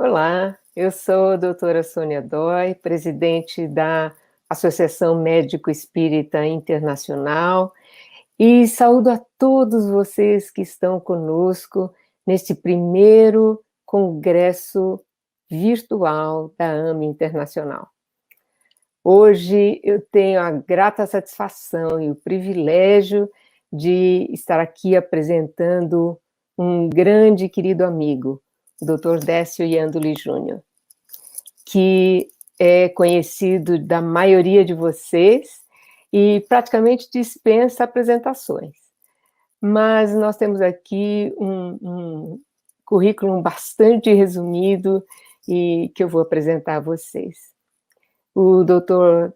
Olá, eu sou a doutora Sônia Dói, presidente da Associação Médico Espírita Internacional, e saúdo a todos vocês que estão conosco neste primeiro congresso virtual da AME Internacional. Hoje eu tenho a grata satisfação e o privilégio de estar aqui apresentando um grande e querido amigo, o Dr. Décio Iandoli Júnior, que é conhecido da maioria de vocês e praticamente dispensa apresentações. Mas nós temos aqui um currículo bastante resumido e que eu vou apresentar a vocês. O Dr.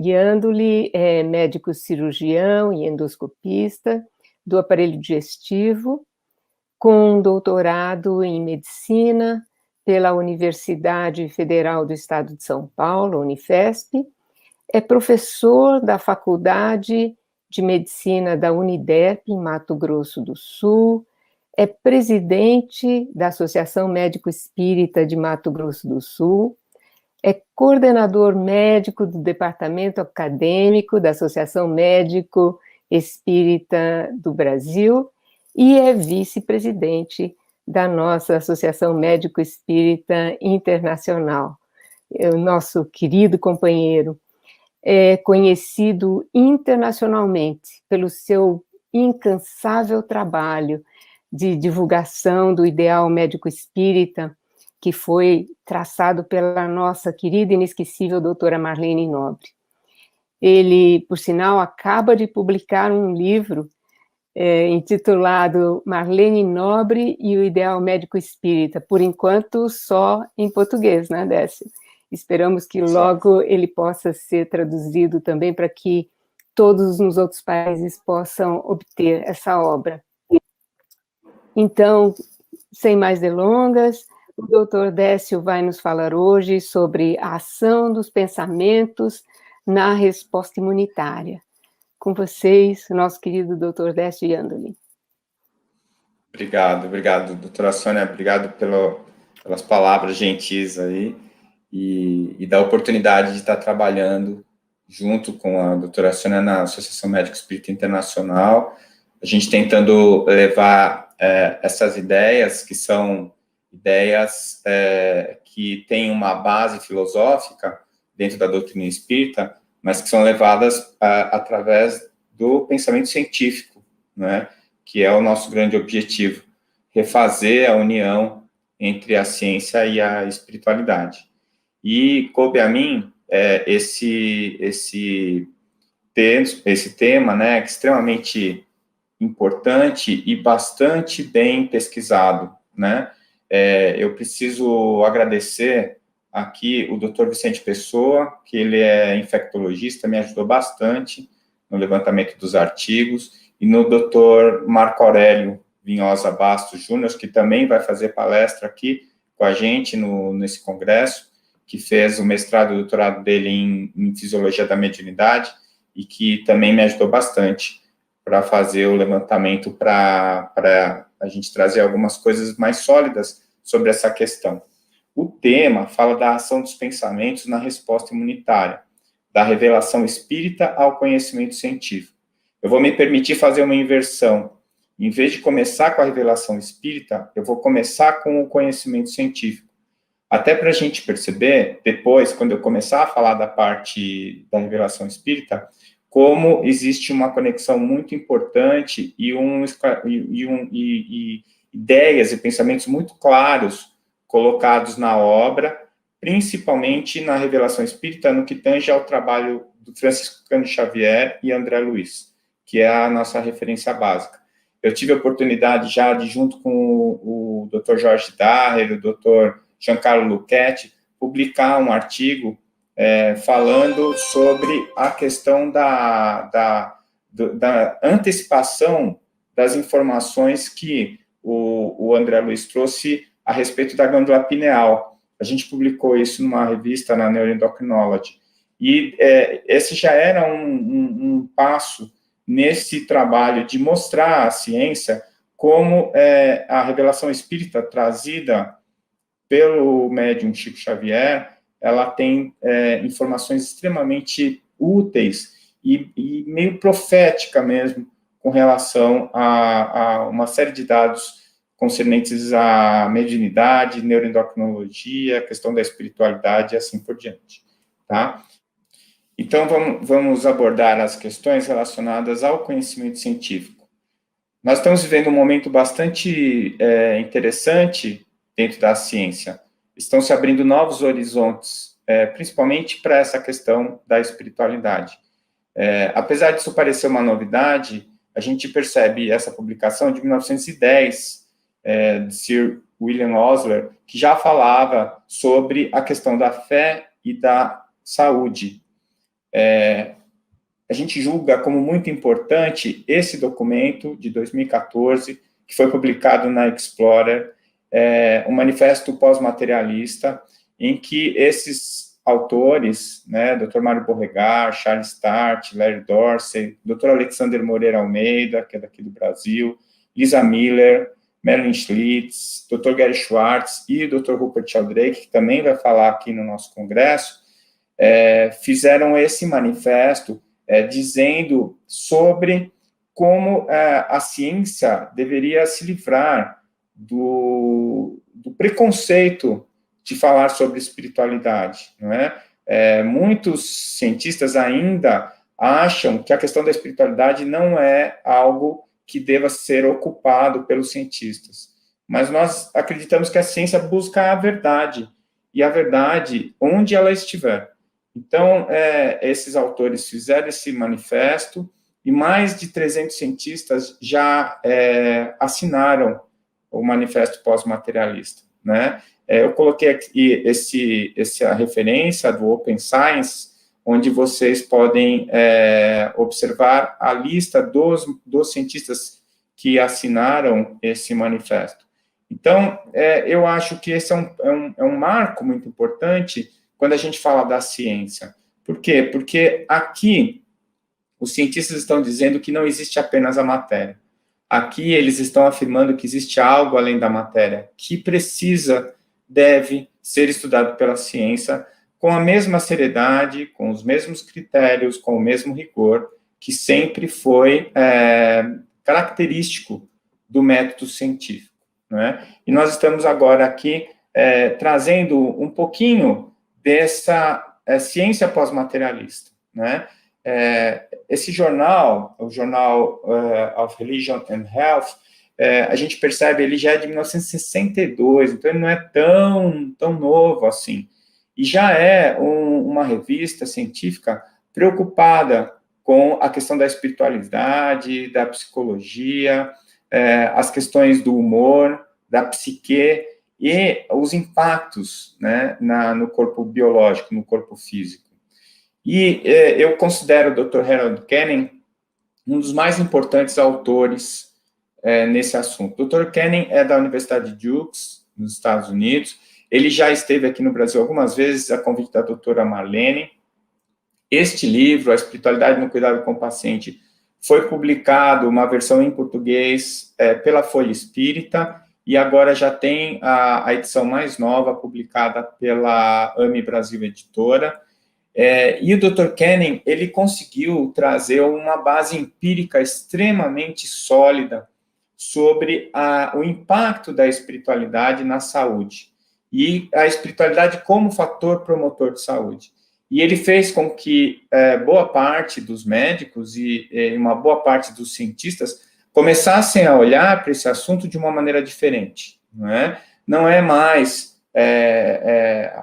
Iandoli é médico cirurgião e endoscopista do aparelho digestivo, com doutorado em medicina pela Universidade Federal do Estado de São Paulo, Unifesp, é professor da Faculdade de Medicina da Uniderp, em Mato Grosso do Sul, é presidente da Associação Médico Espírita de Mato Grosso do Sul, é coordenador médico do Departamento Acadêmico da Associação Médico Espírita do Brasil e é vice-presidente da nossa Associação Médico Espírita Internacional. O nosso querido companheiro é conhecido internacionalmente pelo seu incansável trabalho de divulgação do ideal médico espírita, que foi traçado pela nossa querida e inesquecível doutora Marlene Nobre. Ele, por sinal, acaba de publicar um livro intitulado Marlene Nobre e o Ideal Médico Espírita, por enquanto só em português, né, Décio? Esperamos que logo ele possa ser traduzido também para que todos nos outros países possam obter essa obra. Então, sem mais delongas, o Dr. Décio vai nos falar hoje sobre a ação dos pensamentos na resposta imunitária. Com vocês, nosso querido Dr. Décio Iandoli. Obrigado, doutora Sônia, obrigado pelas palavras gentis aí e da oportunidade de estar trabalhando junto com a doutora Sônia na Associação Médico Espírita Internacional, a gente tentando levar essas ideias, que são ideias que têm uma base filosófica dentro da doutrina espírita, mas que são levadas através do pensamento científico, né, que é o nosso grande objetivo, refazer a união entre a ciência e a espiritualidade. E coube a mim esse tema, né, que é extremamente importante e bastante bem pesquisado, né. Eu preciso agradecer aqui o Dr. Vicente Pessoa, que ele é infectologista, me ajudou bastante no levantamento dos artigos, e no Dr. Marco Aurélio Vinhosa Bastos Júnior, que também vai fazer palestra aqui com a gente nesse congresso, que fez o mestrado e doutorado dele em Fisiologia da Mediunidade, e que também me ajudou bastante para fazer o levantamento, para a gente trazer algumas coisas mais sólidas sobre essa questão. O tema fala da ação dos pensamentos na resposta imunitária, da revelação espírita ao conhecimento científico. Eu vou me permitir fazer uma inversão. Em vez de começar com a revelação espírita, eu vou começar com o conhecimento científico. Até para a gente perceber, depois, quando eu começar a falar da parte da revelação espírita, como existe uma conexão muito importante e ideias e pensamentos muito claros colocados na obra, principalmente na revelação espírita, no que tange ao trabalho do Francisco Cândido Xavier e André Luiz, que é a nossa referência básica. Eu tive a oportunidade já de, junto com o Dr. Jorge Daher, o Dr. Giancarlo Lucchetti, publicar um artigo falando sobre a questão da antecipação das informações que o André Luiz trouxe a respeito da glândula pineal. A gente publicou isso numa revista na Neuroendocrinology. E esse já era um passo nesse trabalho de mostrar à ciência como a revelação espírita trazida pelo médium Chico Xavier, ela tem informações extremamente úteis e meio profética mesmo, com relação a uma série de dados concernentes à mediunidade, neuroendocrinologia, questão da espiritualidade e assim por diante, tá? Então, vamos abordar as questões relacionadas ao conhecimento científico. Nós estamos vivendo um momento bastante interessante dentro da ciência. Estão se abrindo novos horizontes, principalmente para essa questão da espiritualidade. Apesar disso parecer uma novidade, a gente percebe essa publicação de 1910, de Sir William Osler, que já falava sobre a questão da fé e da saúde. A gente julga como muito importante esse documento de 2014, que foi publicado na Explorer, um manifesto pós-materialista, em que esses autores, né, Dr. Mário Borregar, Charles Start, Larry Dorsey, Dr. Alexander Moreira Almeida, que é daqui do Brasil, Lisa Miller, Marilyn Schlitz, Dr. Gary Schwartz e Dr. Rupert Sheldrake, que também vai falar aqui no nosso congresso, fizeram esse manifesto dizendo sobre como a ciência deveria se livrar do preconceito de falar sobre espiritualidade, não é? Muitos cientistas ainda acham que a questão da espiritualidade não é algo que deva ser ocupado pelos cientistas, mas nós acreditamos que a ciência busca a verdade, e a verdade onde ela estiver. Então, esses autores fizeram esse manifesto, e mais de 300 cientistas já assinaram o manifesto pós-materialista, né? Eu coloquei aqui essa referência do Open Science, onde vocês podem observar a lista dos cientistas que assinaram esse manifesto. Então, eu acho que esse é um marco muito importante quando a gente fala da ciência. Por quê? Porque aqui os cientistas estão dizendo que não existe apenas a matéria. Aqui eles estão afirmando que existe algo além da matéria, que deve ser estudado pela ciência com a mesma seriedade, com os mesmos critérios, com o mesmo rigor, que sempre foi característico do método científico, não é? E nós estamos agora aqui trazendo um pouquinho dessa ciência pós-materialista, né? Esse jornal, o Journal of Religion and Health, a gente percebe, ele já é de 1962, então ele não é tão novo assim, e já é uma revista científica preocupada com a questão da espiritualidade, da psicologia, as questões do humor, da psique, e os impactos, né, no corpo biológico, no corpo físico. E eu considero o Dr. Harold Kenning um dos mais importantes autores nesse assunto. O Dr. Kenning é da Universidade de Duke, nos Estados Unidos. Ele já esteve aqui no Brasil algumas vezes, a convite da doutora Marlene. Este livro, A Espiritualidade no Cuidado com o Paciente, foi publicado, uma versão em português, pela Folha Espírita, e agora já tem a edição mais nova, publicada pela AME Brasil Editora. E o Dr. Kenning, ele conseguiu trazer uma base empírica extremamente sólida sobre o impacto da espiritualidade na saúde, e a espiritualidade como fator promotor de saúde. E ele fez com que boa parte dos médicos e uma boa parte dos cientistas começassem a olhar para esse assunto de uma maneira diferente, não é? Não é mais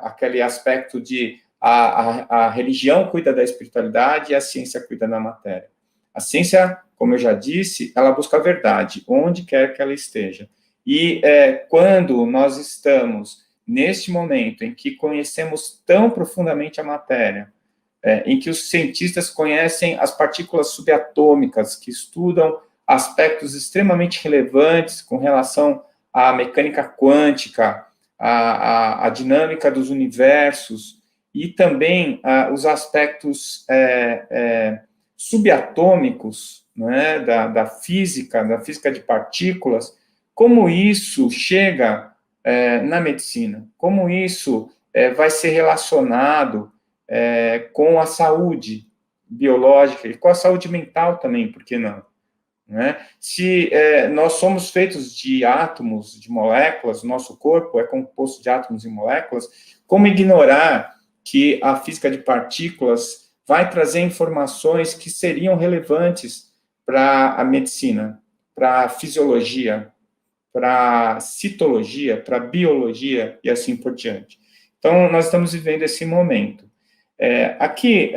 aquele aspecto de a religião cuida da espiritualidade e a ciência cuida da matéria. A ciência, como eu já disse, ela busca a verdade, onde quer que ela esteja. E quando nós estamos neste momento em que conhecemos tão profundamente a matéria, em que os cientistas conhecem as partículas subatômicas, que estudam aspectos extremamente relevantes com relação à mecânica quântica, à dinâmica dos universos, e também os aspectos subatômicos, né, da física de partículas, como isso chega na medicina? Como isso vai ser relacionado com a saúde biológica e com a saúde mental também, por que não? Né? Se nós somos feitos de átomos, de moléculas, nosso corpo é composto de átomos e moléculas, como ignorar que a física de partículas vai trazer informações que seriam relevantes para a medicina, para a fisiologia, para a citologia, para a biologia e assim por diante. Então, nós estamos vivendo esse momento. Aqui,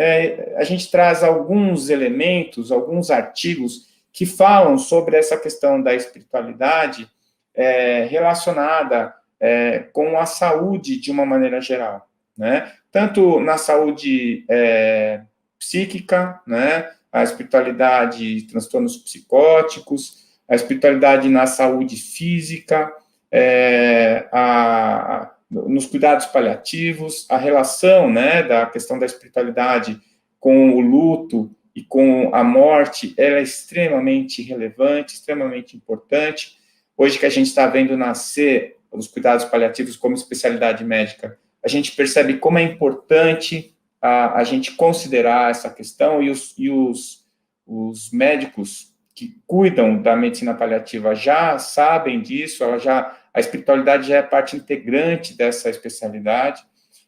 a gente traz alguns elementos, alguns artigos que falam sobre essa questão da espiritualidade relacionada com a saúde de uma maneira geral, né? Tanto na saúde psíquica, né? A espiritualidade de transtornos psicóticos, a espiritualidade na saúde física, nos cuidados paliativos, a relação, né, da questão da espiritualidade com o luto e com a morte, ela é extremamente relevante, extremamente importante. Hoje que a gente está vendo nascer os cuidados paliativos como especialidade médica, a gente percebe como é importante a gente considerar essa questão, e os médicos que cuidam da medicina paliativa já sabem disso, a espiritualidade já é parte integrante dessa especialidade.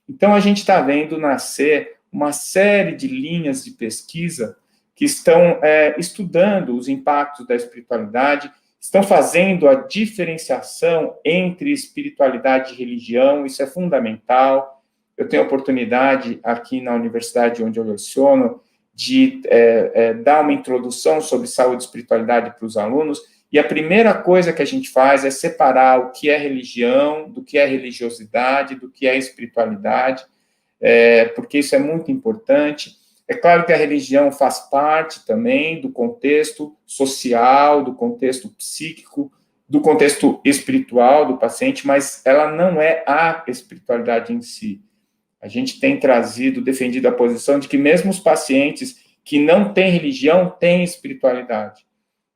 Então, a gente está vendo nascer uma série de linhas de pesquisa que estão estudando os impactos da espiritualidade, estão fazendo a diferenciação entre espiritualidade e religião, isso é fundamental. Eu tenho a oportunidade, aqui na universidade onde eu leciono, de dar uma introdução sobre saúde e espiritualidade para os alunos, e a primeira coisa que a gente faz é separar o que é religião, do que é religiosidade, do que é espiritualidade, porque isso é muito importante. É claro que a religião faz parte também do contexto social, do contexto psíquico, do contexto espiritual do paciente, mas ela não é a espiritualidade em si. A gente tem defendido a posição de que mesmo os pacientes que não têm religião têm espiritualidade.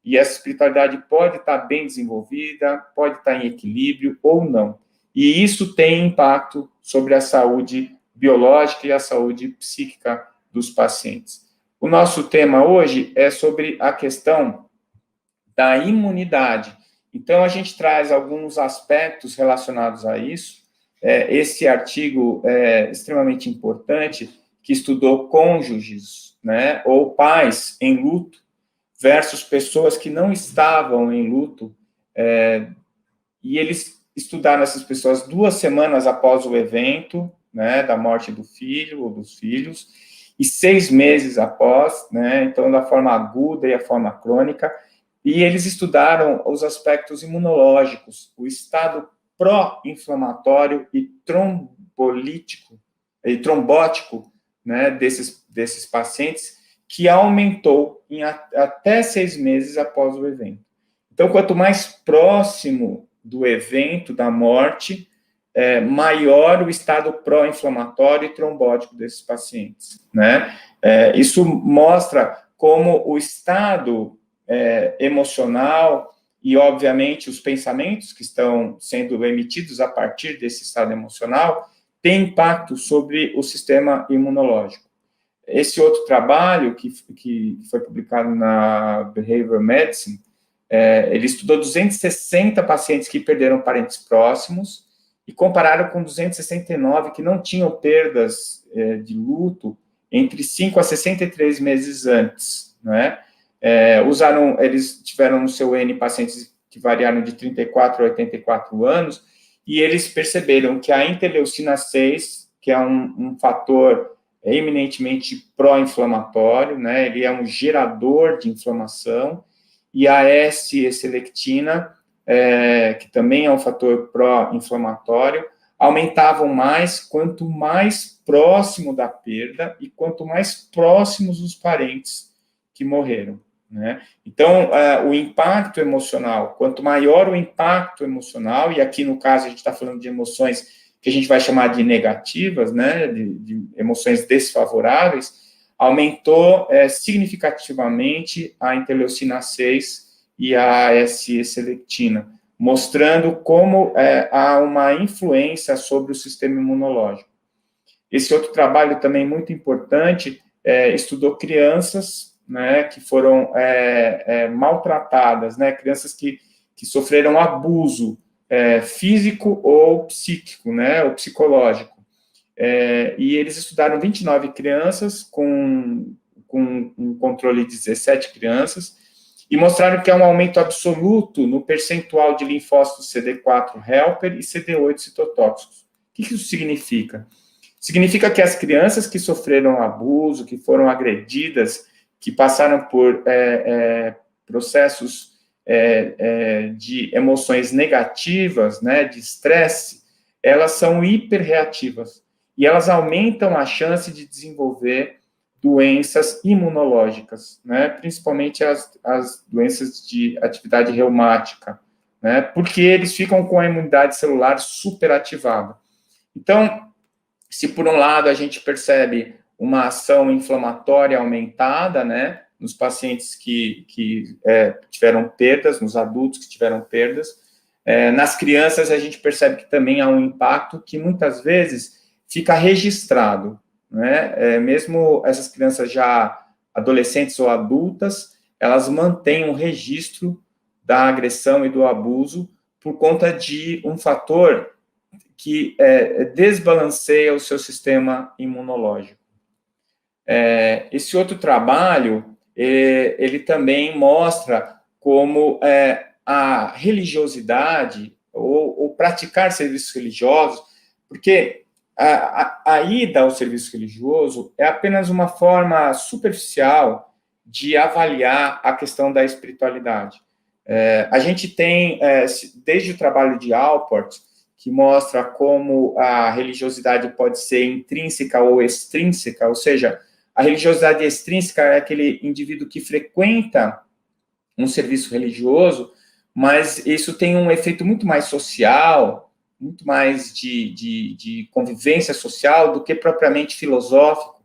E essa espiritualidade pode estar bem desenvolvida, pode estar em equilíbrio ou não. E isso tem impacto sobre a saúde biológica e a saúde psíquica dos pacientes. O nosso tema hoje é sobre a questão da imunidade. Então, a gente traz alguns aspectos relacionados a isso. Esse artigo é extremamente importante, que estudou cônjuges, né, ou pais em luto, versus pessoas que não estavam em luto, e eles estudaram essas pessoas 2 semanas após o evento, né, da morte do filho ou dos filhos, e 6 meses após, né, então da forma aguda e a forma crônica, e eles estudaram os aspectos imunológicos, o estado pró-inflamatório e trombótico, né, desses pacientes, que aumentou em até 6 meses após o evento. Então, quanto mais próximo do evento, da morte, maior o estado pró-inflamatório e trombótico desses pacientes, né? Isso mostra como o estado emocional e, obviamente, os pensamentos que estão sendo emitidos a partir desse estado emocional tem impacto sobre o sistema imunológico. Esse outro trabalho, que foi publicado na Behavioral Medicine, ele estudou 260 pacientes que perderam parentes próximos e compararam com 269 que não tinham perdas de luto entre 5 a 63 meses antes, né? Eles tiveram no seu N pacientes que variaram de 34 a 84 anos, e eles perceberam que a interleucina 6, que é um fator eminentemente pró-inflamatório, né, ele é um gerador de inflamação, e a S-selectina, que também é um fator pró-inflamatório, aumentavam mais quanto mais próximo da perda e quanto mais próximos os parentes que morreram, né? Então, o impacto emocional, quanto maior o impacto emocional, e aqui no caso a gente está falando de emoções que a gente vai chamar de negativas, né, de emoções desfavoráveis, aumentou significativamente a interleucina 6 e a S-selectina. mostrando como há uma influência sobre o sistema imunológico. Esse outro trabalho também muito importante estudou crianças, né, que foram maltratadas, né, crianças que sofreram abuso físico ou psíquico, né, ou psicológico. E eles estudaram 29 crianças com um controle de 17 crianças e mostraram que há um aumento absoluto no percentual de linfócitos CD4 helper e CD8 citotóxicos. O que isso significa? Significa que as crianças que sofreram abuso, que foram agredidas, que passaram por processos de emoções negativas, né, de estresse, elas são hiperreativas e elas aumentam a chance de desenvolver doenças imunológicas, né, principalmente as doenças de atividade reumática, né, porque eles ficam com a imunidade celular superativada. Então, se por um lado a gente percebe uma ação inflamatória aumentada, né, nos pacientes que tiveram perdas, nos adultos que tiveram perdas, nas crianças a gente percebe que também há um impacto que muitas vezes fica registrado, né, mesmo essas crianças já adolescentes ou adultas, elas mantêm um registro da agressão e do abuso por conta de um fator que desbalanceia o seu sistema imunológico. Esse outro trabalho, ele também mostra como a religiosidade, ou praticar serviços religiosos, porque a ida ao serviço religioso é apenas uma forma superficial de avaliar a questão da espiritualidade. A gente tem, desde o trabalho de Alport, que mostra como a religiosidade pode ser intrínseca ou extrínseca, ou seja, a religiosidade extrínseca é aquele indivíduo que frequenta um serviço religioso, mas isso tem um efeito muito mais social, muito mais de convivência social do que propriamente filosófico,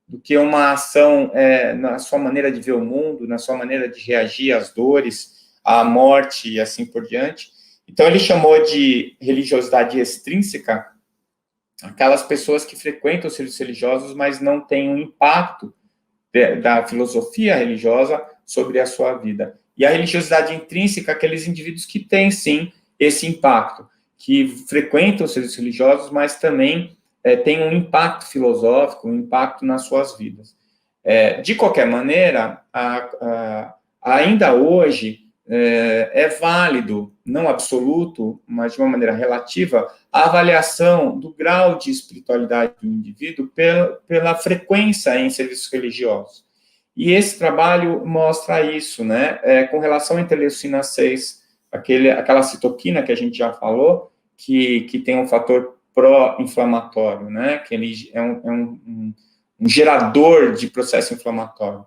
do que uma ação na sua maneira de ver o mundo, na sua maneira de reagir às dores, à morte e assim por diante. Então, ele chamou de religiosidade extrínseca aquelas pessoas que frequentam os serviços religiosos, mas não têm um impacto da filosofia religiosa sobre a sua vida. E a religiosidade intrínseca, aqueles indivíduos que têm, sim, esse impacto, que frequentam os serviços religiosos, mas também têm um impacto filosófico, um impacto nas suas vidas. De qualquer maneira, ainda hoje, é válido, não absoluto, mas de uma maneira relativa, a avaliação do grau de espiritualidade do indivíduo pela frequência em serviços religiosos. E esse trabalho mostra isso, né? Com relação à interleucina 6, aquela citoquina que a gente já falou, que tem um fator pró-inflamatório, né? Que ele é um gerador de processo inflamatório.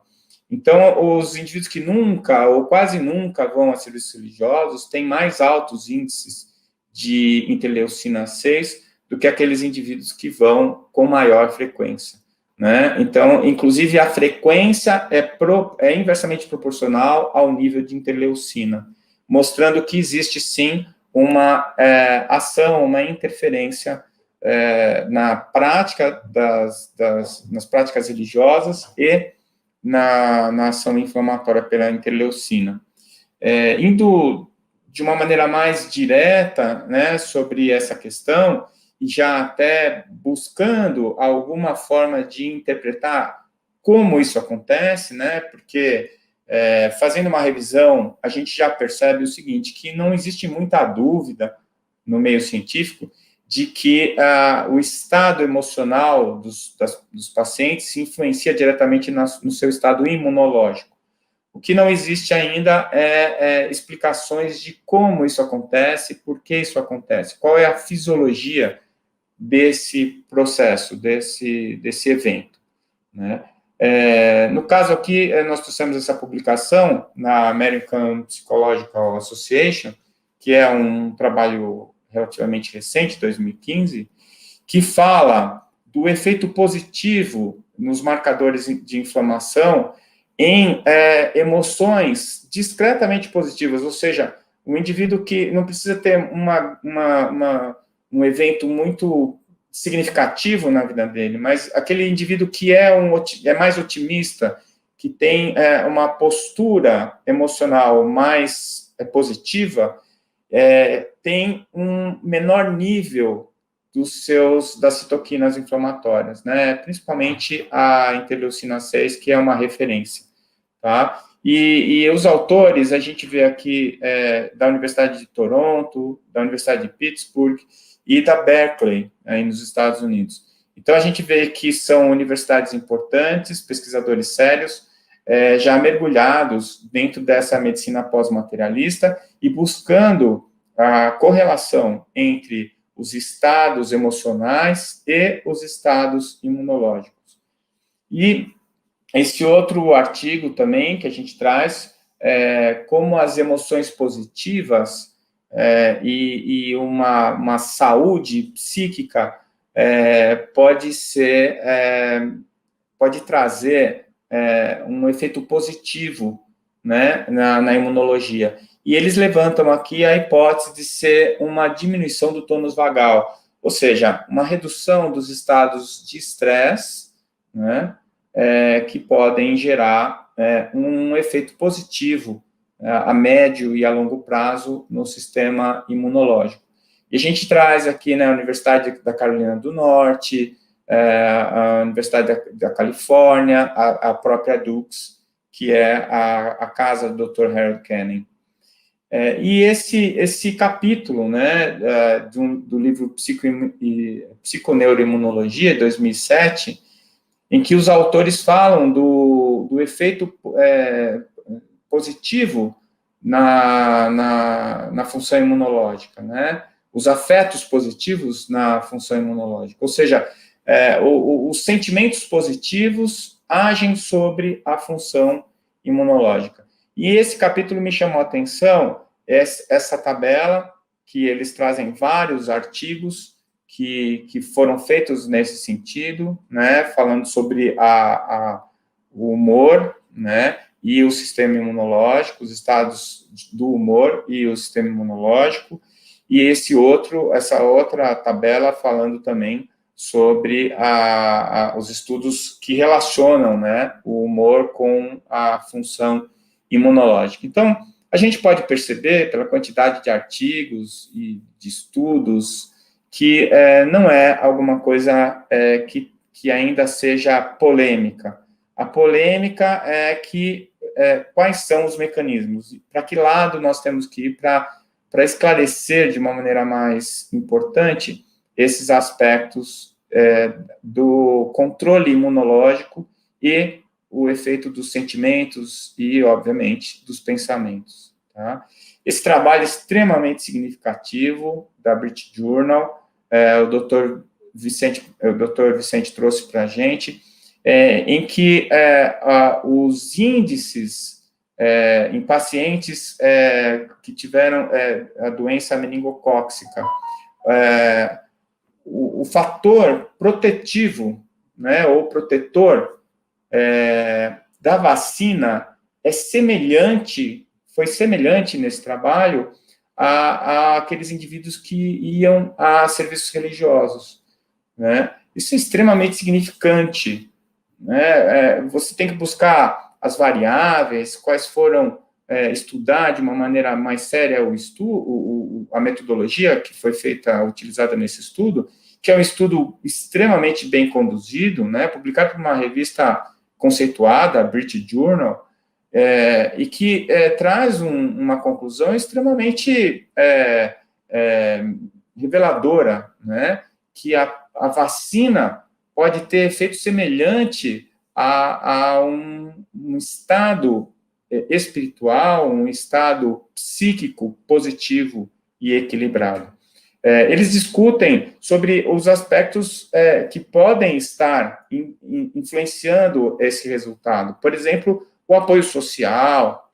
Então, os indivíduos que nunca ou quase nunca vão a serviços religiosos têm mais altos índices de interleucina 6 do que aqueles indivíduos que vão com maior frequência, né? Então, inclusive, a frequência é inversamente proporcional ao nível de interleucina, mostrando que existe, sim, uma ação, uma interferência na prática nas práticas religiosas e na ação inflamatória pela interleucina. Indo de uma maneira mais direta, né, sobre essa questão, e já até buscando alguma forma de interpretar como isso acontece, né, porque fazendo uma revisão, a gente já percebe o seguinte, que não existe muita dúvida no meio científico de que o estado emocional dos pacientes se influencia diretamente no seu estado imunológico. O que não existe ainda é explicações de como isso acontece, por que isso acontece, qual é a fisiologia desse processo, desse evento, né? No caso aqui, nós trouxemos essa publicação na American Psychological Association, que é um trabalho relativamente recente, 2015, que fala do efeito positivo nos marcadores de inflamação em emoções discretamente positivas, ou seja, um indivíduo que não precisa ter um evento muito significativo na vida dele, mas aquele indivíduo que é mais otimista, que tem uma postura emocional mais positiva, tem um menor nível das citoquinas inflamatórias, né? Principalmente a interleucina 6, que é uma referência, tá? E os autores, a gente vê aqui da Universidade de Toronto, da Universidade de Pittsburgh e da Berkeley, aí nos Estados Unidos. Então, a gente vê que são universidades importantes, pesquisadores sérios, já mergulhados dentro dessa medicina pós-materialista e buscando a correlação entre os estados emocionais e os estados imunológicos. E esse outro artigo também que a gente traz, como as emoções positivas e uma saúde psíquica pode trazer um efeito positivo, né, na imunologia. E eles levantam aqui a hipótese de ser uma diminuição do tônus vagal, ou seja, uma redução dos estados de estresse, né, que podem gerar um efeito positivo a médio e a longo prazo no sistema imunológico. E a gente traz aqui, né, a Universidade da Carolina do Norte, a Universidade da Califórnia, a própria Dukes, que é a casa do Dr. Harold Canning. E esse capítulo, né, do livro Psiconeuroimunologia, de 2007, em que os autores falam do efeito positivo na função imunológica, né, os afetos positivos na função imunológica, ou seja, os sentimentos positivos agem sobre a função imunológica. E esse capítulo me chamou a atenção, essa tabela, que eles trazem vários artigos que foram feitos nesse sentido, né, falando sobre o humor, né, e o sistema imunológico, os estados do humor e o sistema imunológico, e essa outra tabela falando também sobre os estudos que relacionam, né, o humor com a função imunológica. Então, a gente pode perceber, pela quantidade de artigos e de estudos, que não é alguma coisa que ainda seja polêmica. A polêmica é quais são os mecanismos, para que lado nós temos que ir para esclarecer de uma maneira mais importante esses aspectos do controle imunológico e o efeito dos sentimentos e, obviamente, dos pensamentos. Tá? Esse trabalho é extremamente significativo da British Journal, o Dr. Vicente trouxe para a gente, em que os índices em pacientes que tiveram a doença meningocócica, o fator protetivo, né, ou protetor da vacina foi semelhante nesse trabalho a aqueles indivíduos que iam a serviços religiosos, né? Isso é extremamente significante, né? Você tem que buscar as variáveis, quais foram, estudar de uma maneira mais séria a metodologia que foi utilizada nesse estudo, que é um estudo extremamente bem conduzido, né? Publicado por uma revista conceituada, a British Journal, e que traz uma conclusão extremamente reveladora, né, que a vacina pode ter efeito semelhante a um estado espiritual, um estado psíquico positivo e equilibrado. Eles discutem sobre os aspectos que podem estar influenciando esse resultado. Por exemplo, o apoio social,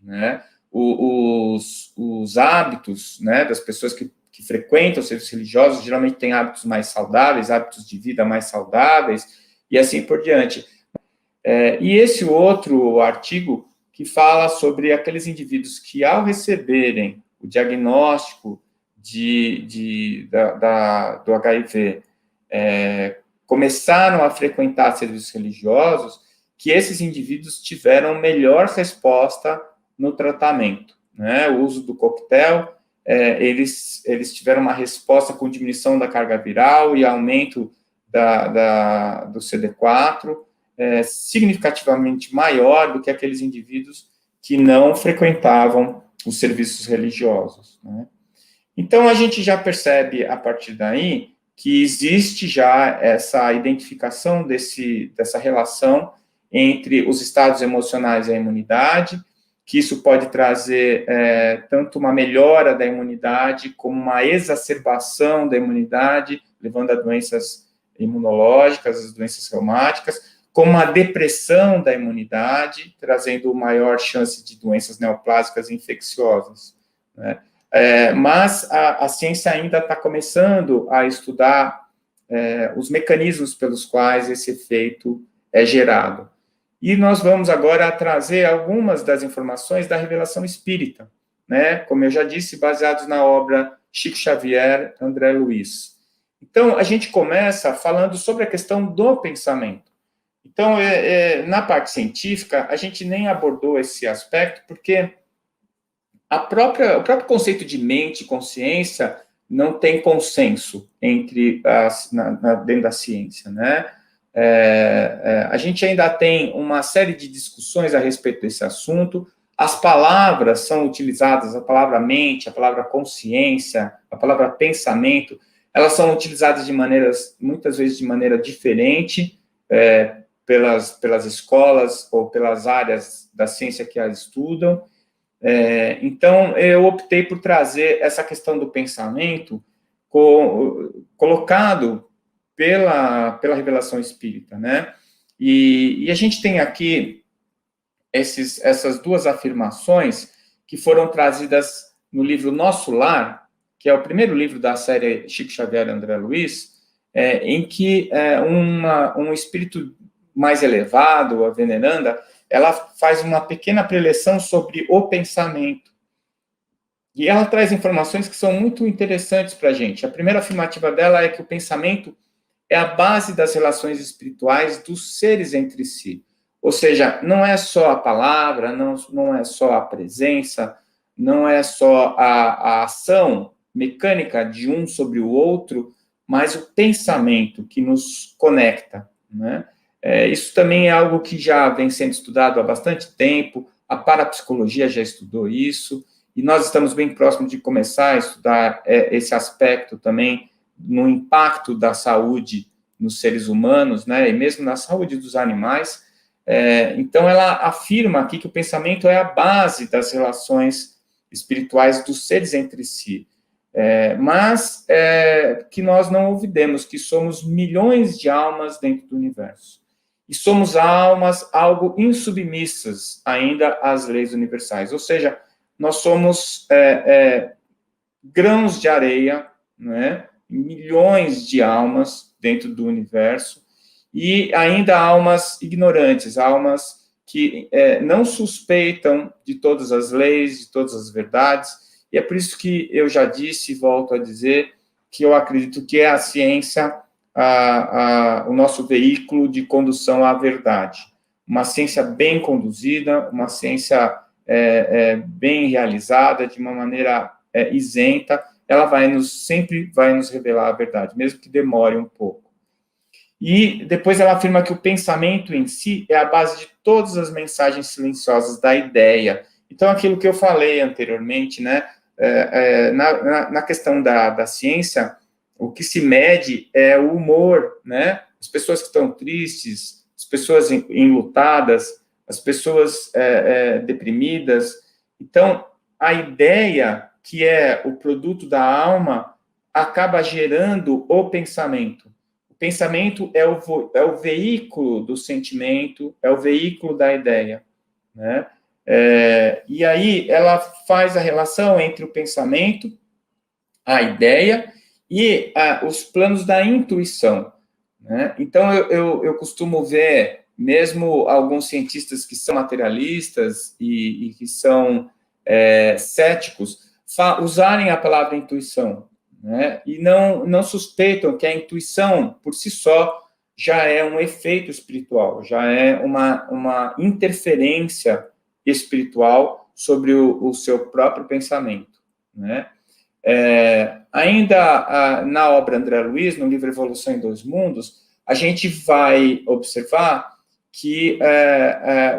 né, os hábitos, né, das pessoas que frequentam os serviços religiosos, geralmente têm hábitos mais saudáveis, hábitos de vida mais saudáveis, e assim por diante. E esse outro artigo que fala sobre aqueles indivíduos que, ao receberem o diagnóstico do HIV, começaram a frequentar serviços religiosos, que esses indivíduos tiveram melhor resposta no tratamento, né? O uso do coquetel, eles tiveram uma resposta com diminuição da carga viral e aumento do CD4, significativamente maior do que aqueles indivíduos que não frequentavam os serviços religiosos, né? Então, a gente já percebe, a partir daí, que existe já essa identificação dessa relação entre os estados emocionais e a imunidade, que isso pode trazer tanto uma melhora da imunidade, como uma exacerbação da imunidade, levando a doenças imunológicas, as doenças reumáticas, como a depressão da imunidade, trazendo maior chance de doenças neoplásicas e infecciosas, né? Mas a ciência ainda está começando a estudar os mecanismos pelos quais esse efeito é gerado. E nós vamos agora trazer algumas das informações da revelação espírita, né? Como eu já disse, baseados na obra Chico Xavier, André Luiz. Então, a gente começa falando sobre a questão do pensamento. Então, na parte científica, a gente nem abordou esse aspecto, porque o próprio conceito de mente e consciência não tem consenso dentro da ciência, né? A gente ainda tem uma série de discussões a respeito desse assunto. As palavras são utilizadas, a palavra mente, a palavra consciência, a palavra pensamento, elas são utilizadas muitas vezes de maneira diferente, pelas escolas ou pelas áreas da ciência que as estudam. Então, eu optei por trazer essa questão do pensamento colocado pela revelação espírita, né? E a gente tem aqui essas duas afirmações que foram trazidas no livro Nosso Lar, que é o primeiro livro da série Chico Xavier e André Luiz, em que um espírito mais elevado, a veneranda, ela faz uma pequena preleção sobre o pensamento. E ela traz informações que são muito interessantes para a gente. A primeira afirmativa dela é que o pensamento é a base das relações espirituais dos seres entre si. Ou seja, não é só a palavra, não é só a presença, não é só a ação mecânica de um sobre o outro, mas o pensamento que nos conecta, né? Isso também é algo que já vem sendo estudado há bastante tempo, a parapsicologia já estudou isso, e nós estamos bem próximos de começar a estudar esse aspecto também no impacto da saúde nos seres humanos, né, e mesmo na saúde dos animais. Então, ela afirma aqui que o pensamento é a base das relações espirituais dos seres entre si, mas que nós não olvidemos que somos milhões de almas dentro do universo. E somos almas algo insubmissas ainda às leis universais. Ou seja, nós somos grãos de areia, né? Milhões de almas dentro do universo, e ainda almas ignorantes, almas que não suspeitam de todas as leis, de todas as verdades, e é por isso que eu já disse e volto a dizer que eu acredito que é a ciência o nosso veículo de condução à verdade. Uma ciência bem conduzida, uma ciência bem realizada, de uma maneira isenta, ela sempre vai nos revelar a verdade, mesmo que demore um pouco. E depois ela afirma que o pensamento em si é a base de todas as mensagens silenciosas da ideia. Então, aquilo que eu falei anteriormente, né, na questão da ciência, o que se mede é o humor, né? As pessoas que estão tristes, as pessoas enlutadas, as pessoas deprimidas. Então, a ideia, que é o produto da alma, acaba gerando o pensamento. O pensamento é o veículo do sentimento, é o veículo da ideia, né? E aí ela faz a relação entre o pensamento, a ideia e os planos da intuição, né? Então, eu costumo ver mesmo alguns cientistas que são materialistas e que são céticos, usarem a palavra intuição, né? E não suspeitam que a intuição, por si só, já é um efeito espiritual, já é uma interferência espiritual sobre o seu próprio pensamento, né? Ainda na obra André Luiz, no livro Evolução em Dois Mundos, a gente vai observar que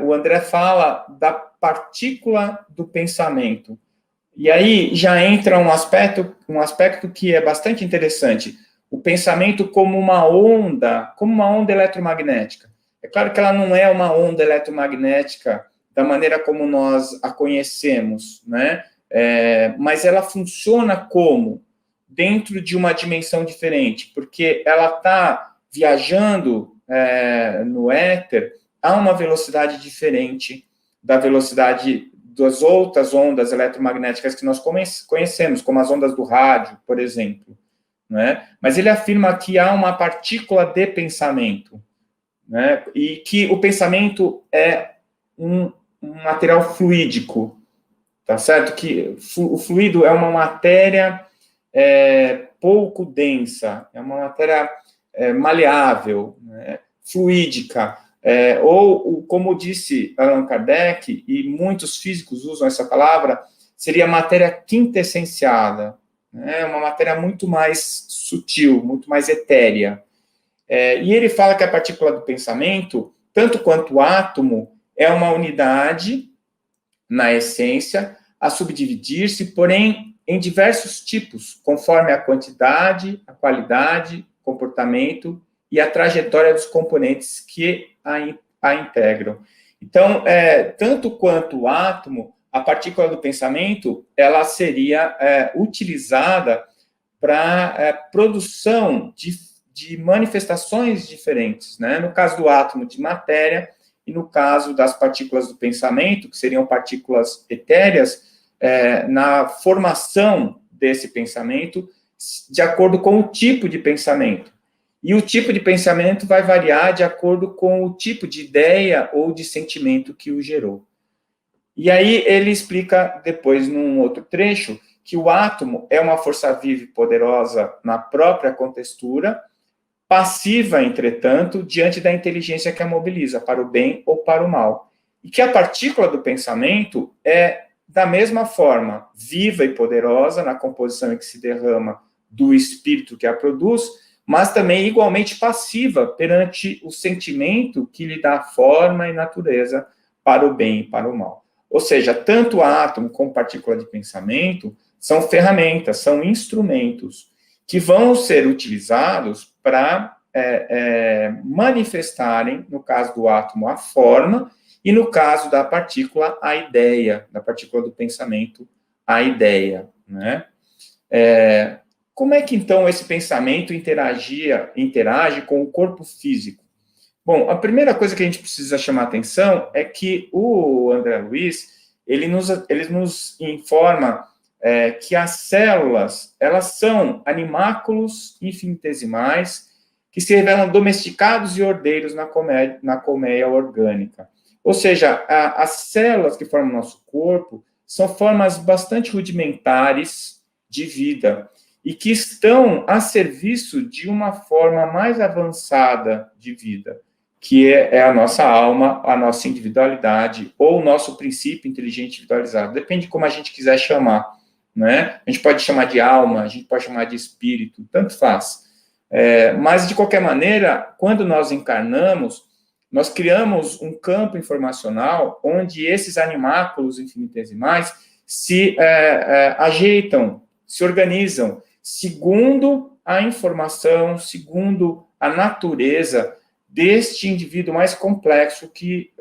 o André fala da partícula do pensamento. E aí já entra um aspecto que é bastante interessante. O pensamento como uma onda eletromagnética. É claro que ela não é uma onda eletromagnética da maneira como nós a conhecemos, né? Mas ela funciona como? Dentro de uma dimensão diferente, porque ela está viajando no éter a uma velocidade diferente da velocidade das outras ondas eletromagnéticas que nós conhecemos, como as ondas do rádio, por exemplo. Né? Mas ele afirma que há uma partícula de pensamento, né? E que o pensamento é um material fluídico, tá certo? Que o fluido é uma matéria pouco densa, é uma matéria maleável, né? Fluídica, ou, como disse Allan Kardec, e muitos físicos usam essa palavra, seria matéria quintessenciada, né? Uma matéria muito mais sutil, muito mais etérea. E ele fala que a partícula do pensamento, tanto quanto o átomo, é uma unidade, na essência, a subdividir-se, porém, em diversos tipos, conforme a quantidade, a qualidade, comportamento e a trajetória dos componentes que a integram. Então, tanto quanto o átomo, a partícula do pensamento, ela seria utilizada para produção de manifestações diferentes, né? No caso do átomo, de matéria, e no caso das partículas do pensamento, que seriam partículas etéreas, na formação desse pensamento, de acordo com o tipo de pensamento. E o tipo de pensamento vai variar de acordo com o tipo de ideia ou de sentimento que o gerou. E aí ele explica depois, num outro trecho, que o átomo é uma força viva e poderosa na própria contextura, passiva, entretanto, diante da inteligência que a mobiliza, para o bem ou para o mal. E que a partícula do pensamento é, da mesma forma, viva e poderosa na composição em que se derrama do espírito que a produz, mas também igualmente passiva perante o sentimento que lhe dá forma e natureza para o bem e para o mal. Ou seja, tanto o átomo como partícula de pensamento são ferramentas, são instrumentos que vão ser utilizados para manifestarem, no caso do átomo, a forma, e no caso da partícula, a ideia, da partícula do pensamento, a ideia, né? Como é que, então, esse pensamento interage com o corpo físico? Bom, a primeira coisa que a gente precisa chamar atenção é que o André Luiz, ele nos informa que as células, elas são animáculos infinitesimais que se revelam domesticados e ordeiros na colmeia orgânica. Ou seja, as células que formam o nosso corpo são formas bastante rudimentares de vida e que estão a serviço de uma forma mais avançada de vida, que é a nossa alma, a nossa individualidade, ou o nosso princípio inteligente individualizado. Depende de como a gente quiser chamar, né? A gente pode chamar de alma, a gente pode chamar de espírito, tanto faz. Mas, de qualquer maneira, quando nós encarnamos, nós criamos um campo informacional onde esses animáculos infinitesimais se ajeitam, se organizam, segundo a informação, segundo a natureza deste indivíduo mais complexo que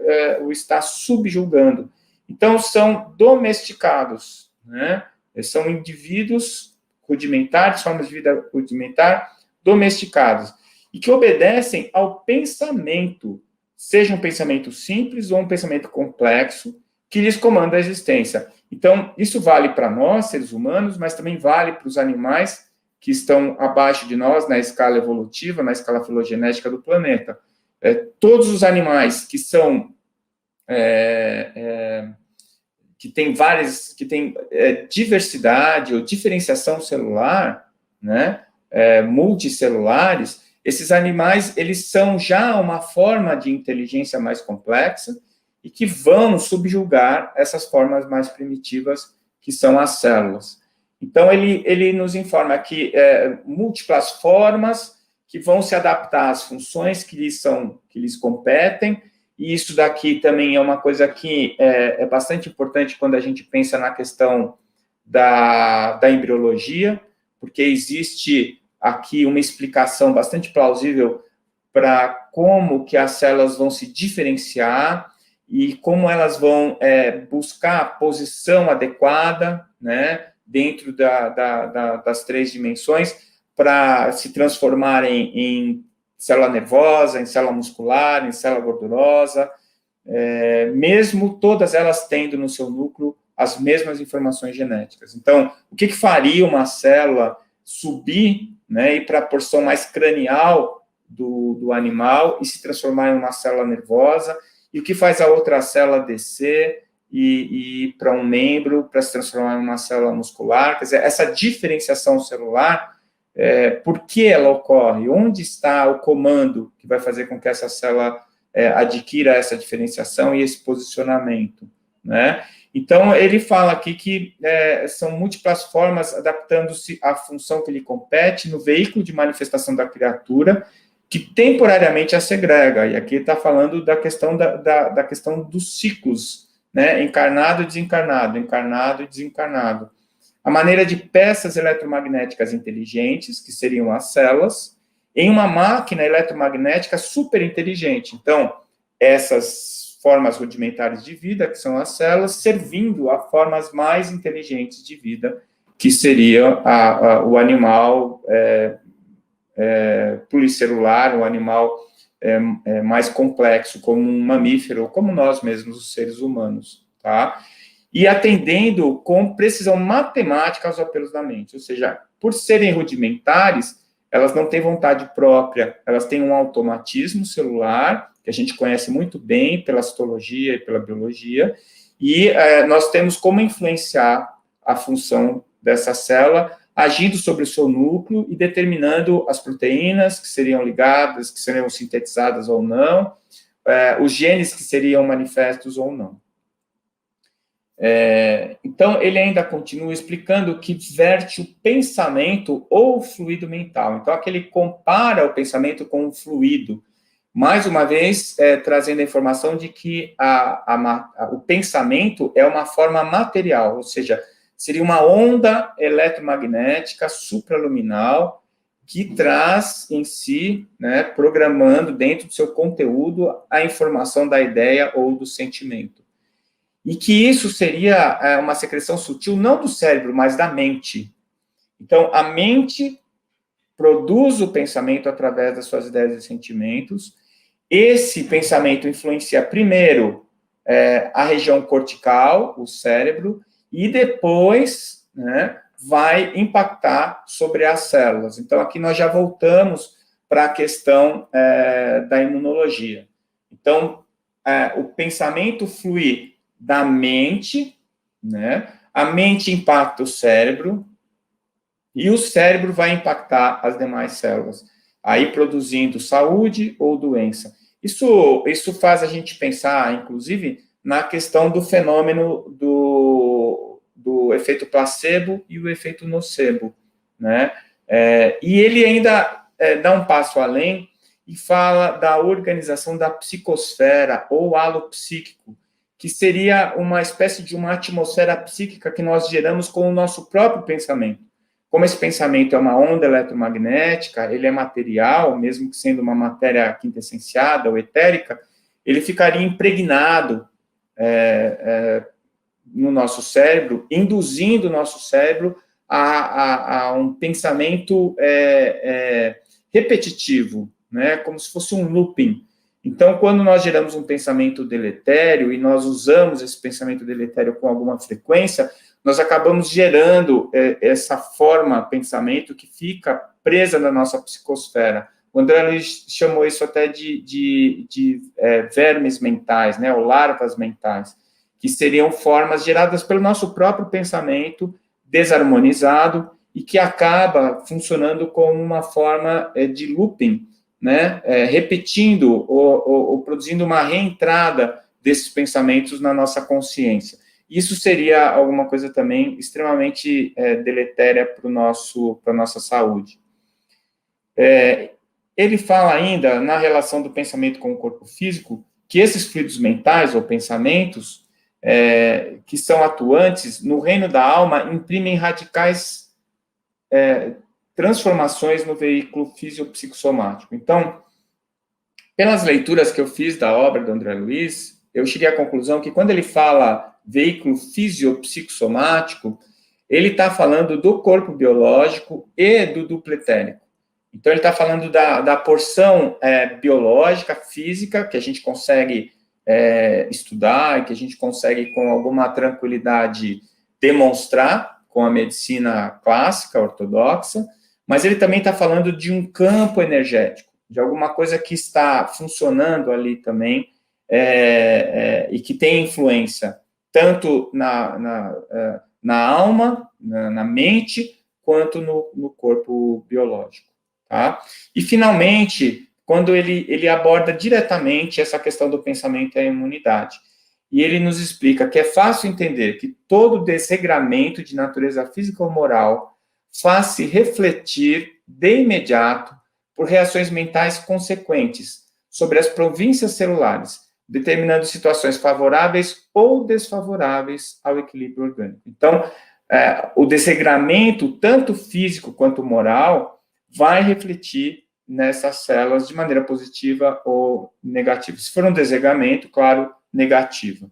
o está subjugando. Então, são domesticados, né? São indivíduos rudimentares, formas de vida rudimentar, domesticados, e que obedecem ao pensamento, seja um pensamento simples ou um pensamento complexo, que lhes comanda a existência. Então, isso vale para nós, seres humanos, mas também vale para os animais que estão abaixo de nós na escala evolutiva, na escala filogenética do planeta. todos os animais que são que tem diversidade ou diferenciação celular, né, multicelulares, esses animais, eles são já uma forma de inteligência mais complexa e que vão subjugar essas formas mais primitivas que são as células. Então, ele nos informa que múltiplas formas que vão se adaptar às funções que lhes competem, e isso daqui também é uma coisa que é bastante importante quando a gente pensa na questão da embriologia, porque existe aqui uma explicação bastante plausível para como que as células vão se diferenciar e como elas vão buscar a posição adequada, né, dentro das 3 dimensões, para se transformarem em célula nervosa, em célula muscular, em célula gordurosa, mesmo todas elas tendo no seu núcleo as mesmas informações genéticas. Então, o que faria uma célula subir, né, ir para a porção mais cranial do animal e se transformar em uma célula nervosa, e o que faz a outra célula descer e ir para um membro para se transformar em uma célula muscular? Quer dizer, essa diferenciação celular, por que ela ocorre? Onde está o comando que vai fazer com que essa célula adquira essa diferenciação e esse posicionamento, né? Então, ele fala aqui que são múltiplas formas adaptando-se à função que lhe compete no veículo de manifestação da criatura, que temporariamente a segrega. E aqui está falando da questão da questão dos ciclos, né? Encarnado e desencarnado, encarnado e desencarnado. A maneira de peças eletromagnéticas inteligentes, que seriam as células, em uma máquina eletromagnética super inteligente. Então, essas formas rudimentares de vida, que são as células, servindo a formas mais inteligentes de vida, que seria o animal pluricelular, o animal mais complexo, como um mamífero, ou como nós mesmos, os seres humanos, tá? E atendendo com precisão matemática aos apelos da mente, ou seja, por serem rudimentares, elas não têm vontade própria, elas têm um automatismo celular, que a gente conhece muito bem pela citologia e pela biologia, e nós temos como influenciar a função dessa célula, agindo sobre o seu núcleo e determinando as proteínas que seriam ligadas, que seriam sintetizadas ou não, os genes que seriam manifestos ou não. Então, ele ainda continua explicando que verte o pensamento ou o fluido mental. Então, aqui ele compara o pensamento com o fluido, mais uma vez, trazendo a informação de que o pensamento é uma forma material, ou seja, seria uma onda eletromagnética supraluminal que traz em si, né, programando dentro do seu conteúdo a informação da ideia ou do sentimento. E que isso seria uma secreção sutil, não do cérebro, mas da mente. Então, a mente produz o pensamento através das suas ideias e sentimentos. Esse pensamento influencia primeiro a região cortical, o cérebro, e depois, né, vai impactar sobre as células. Então, aqui nós já voltamos para a questão da imunologia. Então, o pensamento flui da mente, né? A mente impacta o cérebro, e o cérebro vai impactar as demais células, aí produzindo saúde ou doença. Isso faz a gente pensar, inclusive, na questão do fenômeno do efeito placebo e o efeito nocebo, né? E ele ainda dá um passo além e fala da organização da psicosfera ou halo psíquico, que seria uma espécie de uma atmosfera psíquica que nós geramos com o nosso próprio pensamento. Como esse pensamento é uma onda eletromagnética, ele é material, mesmo que sendo uma matéria quintessenciada ou etérica, ele ficaria impregnado no nosso cérebro, induzindo o nosso cérebro a um pensamento repetitivo, né, como se fosse um looping. Então, quando nós geramos um pensamento deletério e nós usamos esse pensamento deletério com alguma frequência, nós acabamos gerando essa forma pensamento que fica presa na nossa psicosfera, O André Luiz chamou isso até de vermes mentais, né, ou larvas mentais, que seriam formas geradas pelo nosso próprio pensamento desarmonizado e que acaba funcionando como uma forma de looping, né, repetindo ou produzindo uma reentrada desses pensamentos na nossa consciência. Isso seria alguma coisa também extremamente deletéria para a nossa saúde. Ele fala ainda, na relação do pensamento com o corpo físico, que esses fluidos mentais ou pensamentos que são atuantes no reino da alma imprimem radicais transformações no veículo fisiopsicossomático. Então, pelas leituras que eu fiz da obra do André Luiz, eu cheguei à conclusão que quando ele fala veículo fisiopsicossomático, ele está falando do corpo biológico e do duplo etérico. Então, ele está falando da porção biológica, física, que a gente consegue estudar, que a gente consegue, com alguma tranquilidade, demonstrar com a medicina clássica, ortodoxa, mas ele também está falando de um campo energético, de alguma coisa que está funcionando ali também, e que tem influência tanto na alma, na mente, quanto no corpo biológico. Tá? E, finalmente, quando ele aborda diretamente essa questão do pensamento e a imunidade, e ele nos explica que é fácil entender que todo desregramento de natureza física ou moral faz-se refletir de imediato por reações mentais consequentes sobre as províncias celulares, determinando situações favoráveis ou desfavoráveis ao equilíbrio orgânico. Então, o desregramento, tanto físico quanto moral, vai refletir nessas células de maneira positiva ou negativa. Se for um desregramento, claro, negativa.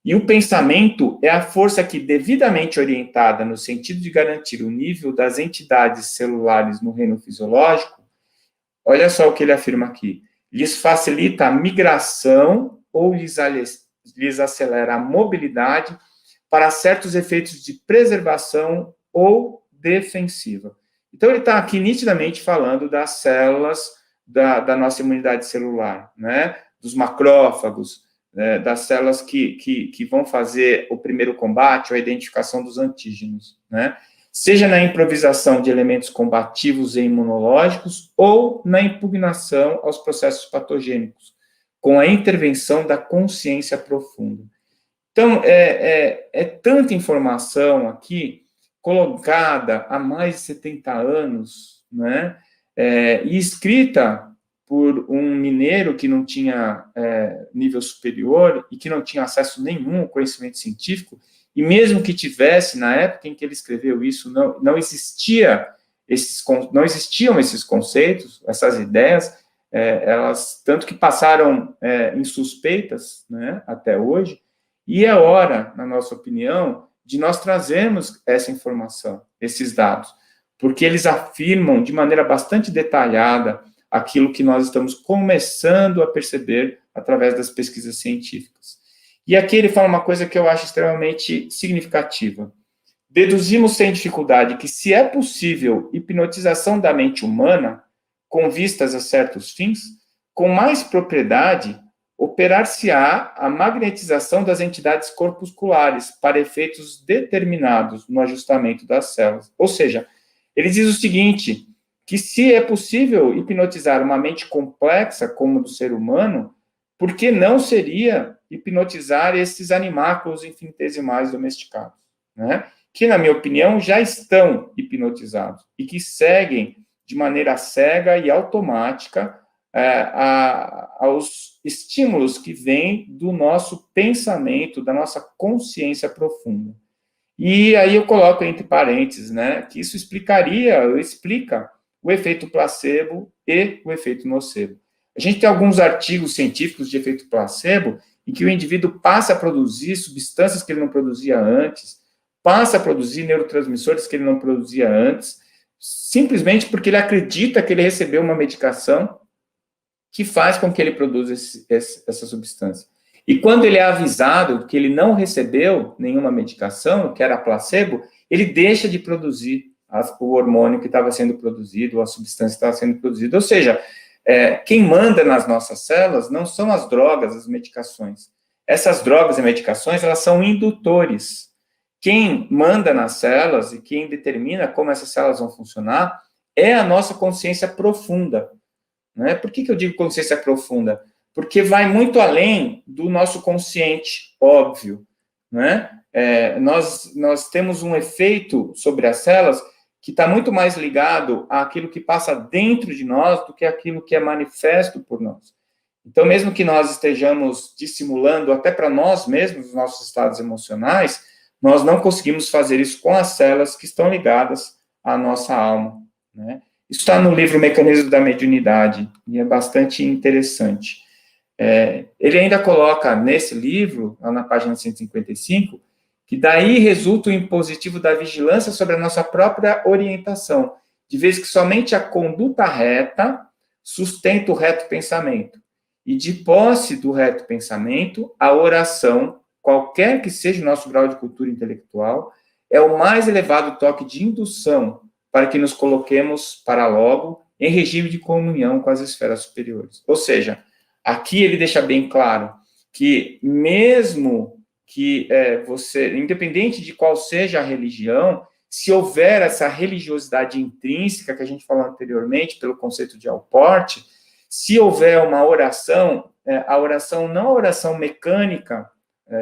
E o pensamento é a força que, devidamente orientada no sentido de garantir o nível das entidades celulares no reino fisiológico, olha só o que ele afirma aqui, lhes facilita a migração ou lhes acelera a mobilidade para certos efeitos de preservação ou defensiva. Então, ele está aqui nitidamente falando das células da nossa imunidade celular, né? Dos macrófagos, das células que vão fazer o primeiro combate, ou a identificação dos antígenos, né? Seja na improvisação de elementos combativos e imunológicos, ou na impugnação aos processos patogênicos, com a intervenção da consciência profunda. Então, é tanta informação aqui, colocada há mais de 70 anos, né, e escrita por um mineiro que não tinha nível superior e que não tinha acesso nenhum ao conhecimento científico, e mesmo que tivesse, na época em que ele escreveu isso, não existiam esses conceitos, essas ideias, elas tanto que passaram insuspeitas, né, até hoje, e é hora, na nossa opinião, de nós trazermos essa informação, esses dados, porque eles afirmam de maneira bastante detalhada aquilo que nós estamos começando a perceber através das pesquisas científicas. E aqui ele fala uma coisa que eu acho extremamente significativa. Deduzimos sem dificuldade que, se é possível hipnotização da mente humana, com vistas a certos fins, com mais propriedade, operar-se-á a magnetização das entidades corpusculares para efeitos determinados no ajustamento das células. Ou seja, ele diz o seguinte, que se é possível hipnotizar uma mente complexa como a do ser humano, por que não seria hipnotizar esses animáculos infinitesimais domesticados, né? Que, na minha opinião, já estão hipnotizados e que seguem de maneira cega e automática aos estímulos que vêm do nosso pensamento, da nossa consciência profunda. E aí eu coloco entre parênteses, né, que isso explica o efeito placebo e o efeito nocebo. A gente tem alguns artigos científicos de efeito placebo em que o indivíduo passa a produzir substâncias que ele não produzia antes, passa a produzir neurotransmissores que ele não produzia antes, simplesmente porque ele acredita que ele recebeu uma medicação que faz com que ele produza essa substância. E quando ele é avisado que ele não recebeu nenhuma medicação, que era placebo, ele deixa de produzir o hormônio que estava sendo produzido, ou a substância que estava sendo produzida. Ou seja, Quem manda nas nossas células não são as drogas, as medicações. Essas drogas e medicações, elas são indutores. Quem manda nas células e quem determina como essas células vão funcionar é a nossa consciência profunda. Né? Por que eu digo consciência profunda? Porque vai muito além do nosso consciente, óbvio. Né? Nós temos um efeito sobre as células que está muito mais ligado àquilo que passa dentro de nós do que aquilo que é manifesto por nós. Então, mesmo que nós estejamos dissimulando até para nós mesmos os nossos estados emocionais, nós não conseguimos fazer isso com as células que estão ligadas à nossa alma. Né? Isso está no livro Mecanismo da Mediunidade, e é bastante interessante. Ele ainda coloca nesse livro, lá na página 155, que daí resulta o impositivo da vigilância sobre a nossa própria orientação, de vez que somente a conduta reta sustenta o reto pensamento. E de posse do reto pensamento, a oração, qualquer que seja o nosso grau de cultura intelectual, é o mais elevado toque de indução para que nos coloquemos para logo em regime de comunhão com as esferas superiores. Ou seja, aqui ele deixa bem claro que mesmo que você, independente de qual seja a religião, se houver essa religiosidade intrínseca que a gente falou anteriormente, pelo conceito de Alport, se houver uma oração, a oração não a oração mecânica,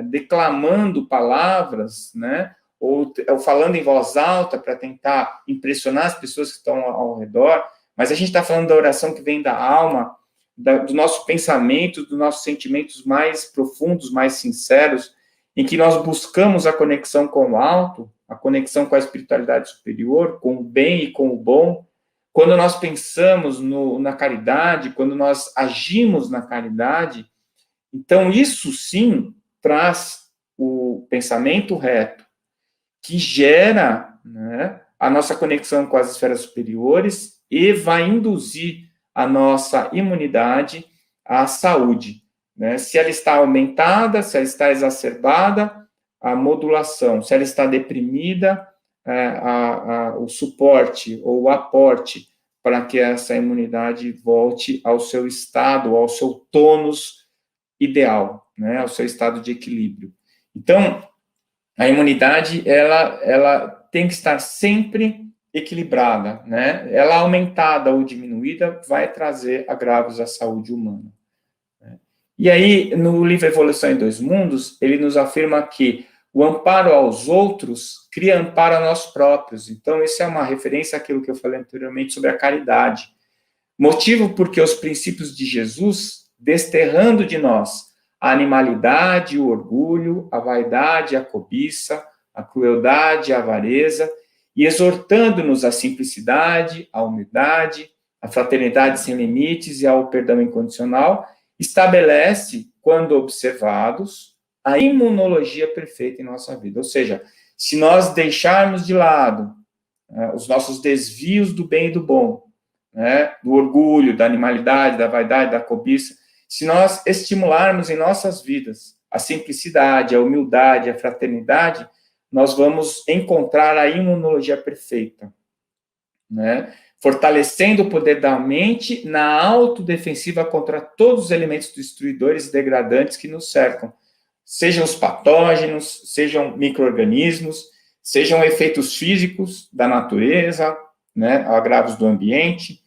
declamando palavras, né, ou falando em voz alta para tentar impressionar as pessoas que estão ao redor, mas a gente está falando da oração que vem da alma, do nosso pensamento, dos nossos sentimentos mais profundos, mais sinceros, em que nós buscamos a conexão com o alto, a conexão com a espiritualidade superior, com o bem e com o bom. Quando nós pensamos na caridade, quando nós agimos na caridade, então isso sim traz o pensamento reto, que gera, né, a nossa conexão com as esferas superiores e vai induzir a nossa imunidade à saúde. Né? Se ela está aumentada, se ela está exacerbada, a modulação. Se ela está deprimida, o suporte ou o aporte para que essa imunidade volte ao seu estado, ao seu tônus ideal, né? Ao seu estado de equilíbrio. Então, a imunidade, ela tem que estar sempre equilibrada, né? Ela aumentada ou diminuída vai trazer agravos à saúde humana. Né? E aí, no livro Evolução em Dois Mundos, ele nos afirma que o amparo aos outros cria amparo a nós próprios. Então, isso é uma referência àquilo que eu falei anteriormente sobre a caridade. Motivo porque os princípios de Jesus, desterrando de nós a animalidade, o orgulho, a vaidade, a cobiça, a crueldade, a avareza, e exortando-nos à simplicidade, à humildade, à fraternidade sem limites e ao perdão incondicional, estabelece, quando observados, a imunologia perfeita em nossa vida. Ou seja, se nós deixarmos de lado os nossos desvios do bem e do bom, né, do orgulho, da animalidade, da vaidade, da cobiça, se nós estimularmos em nossas vidas a simplicidade, a humildade, a fraternidade, nós vamos encontrar a imunologia perfeita, né? Fortalecendo o poder da mente na autodefensiva contra todos os elementos destruidores e degradantes que nos cercam, sejam os patógenos, sejam micro-organismos, sejam efeitos físicos da natureza, né, agravos do ambiente,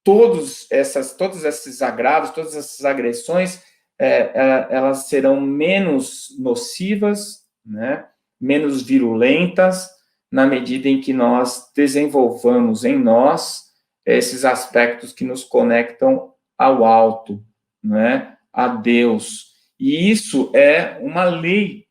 todos esses agravos, todas essas agressões, elas serão menos nocivas, né, menos virulentas, na medida em que nós desenvolvamos em nós esses aspectos que nos conectam ao alto, né, a Deus. E isso é uma lei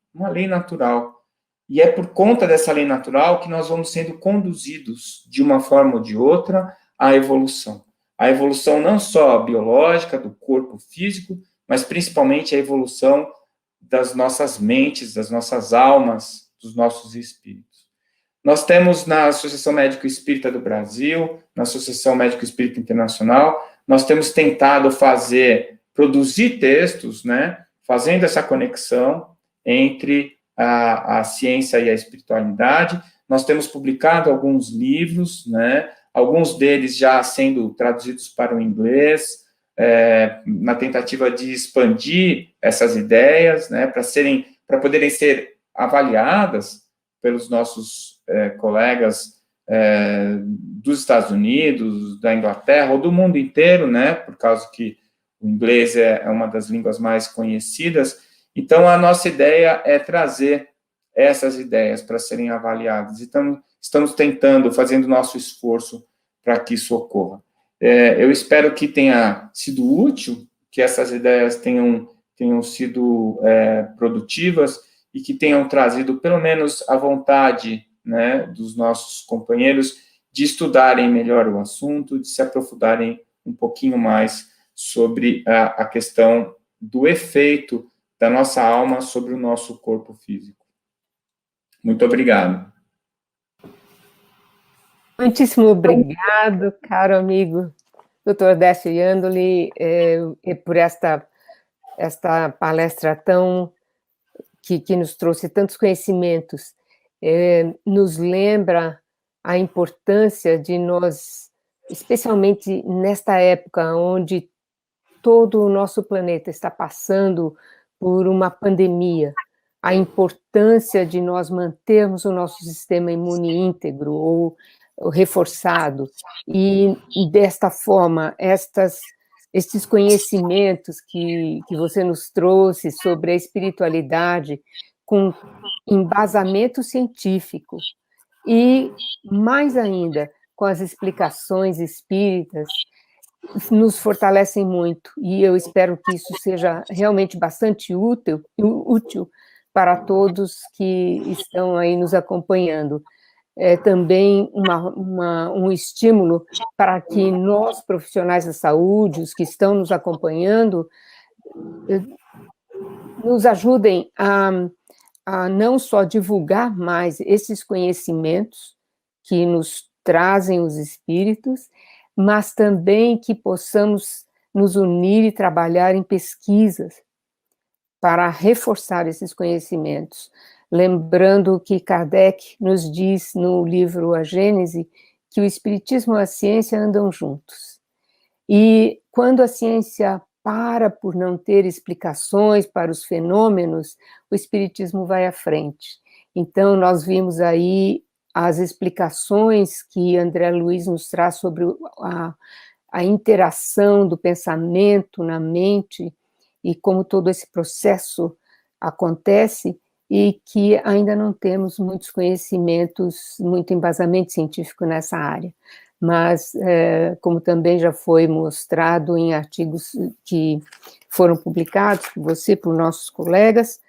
natural. E é por conta dessa lei natural que nós vamos sendo conduzidos, de uma forma ou de outra, à evolução. A evolução não só biológica, do corpo físico, mas principalmente a evolução das nossas mentes, das nossas almas, dos nossos espíritos. Nós temos na Associação Médico Espírita do Brasil, na Associação Médico Espírita Internacional, nós temos tentado produzir textos, né, fazendo essa conexão entre a ciência e a espiritualidade. Nós temos publicado alguns livros, né, alguns deles já sendo traduzidos para o inglês, na tentativa de expandir essas ideias, né, para poderem ser avaliadas pelos nossos colegas dos Estados Unidos, da Inglaterra, ou do mundo inteiro, né, por causa que o inglês é uma das línguas mais conhecidas. Então, a nossa ideia é trazer essas ideias para serem avaliadas. Então, estamos tentando, fazendo nosso esforço para que isso ocorra. Eu espero que tenha sido útil, que essas ideias tenham sido produtivas e que tenham trazido, pelo menos, a vontade, né, dos nossos companheiros de estudarem melhor o assunto, de se aprofundarem um pouquinho mais sobre a questão do efeito da nossa alma sobre o nosso corpo físico. Muito obrigado. Muitíssimo obrigado, caro amigo Dr. Décio Iandoli, por esta palestra que nos trouxe tantos conhecimentos. Nos lembra a importância de nós, especialmente nesta época onde todo o nosso planeta está passando por uma pandemia, a importância de nós mantermos o nosso sistema imune íntegro ou reforçado, e desta forma, estes conhecimentos que você nos trouxe sobre a espiritualidade, com embasamento científico, e, mais ainda, com as explicações espíritas, nos fortalecem muito, e eu espero que isso seja realmente bastante útil para todos que estão aí nos acompanhando. Também um estímulo para que nós, profissionais da saúde, os que estão nos acompanhando, nos ajudem a não só divulgar mais esses conhecimentos que nos trazem os espíritos, mas também que possamos nos unir e trabalhar em pesquisas para reforçar esses conhecimentos. Lembrando que Kardec nos diz no livro A Gênese que o Espiritismo e a ciência andam juntos. E quando a ciência para por não ter explicações para os fenômenos, o Espiritismo vai à frente. Então, nós vimos aí as explicações que André Luiz nos traz sobre a interação do pensamento na mente e como todo esse processo acontece, e que ainda não temos muitos conhecimentos, muito embasamento científico nessa área. Mas, como também já foi mostrado em artigos que foram publicados por você, por nossos colegas,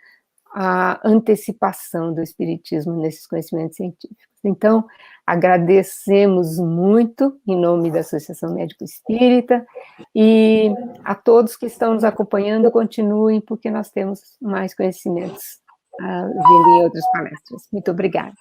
a antecipação do espiritismo nesses conhecimentos científicos. Então, agradecemos muito, em nome da Associação Médico Espírita, e a todos que estão nos acompanhando, continuem, porque nós temos mais conhecimentos vindo em outras palestras. Muito obrigada.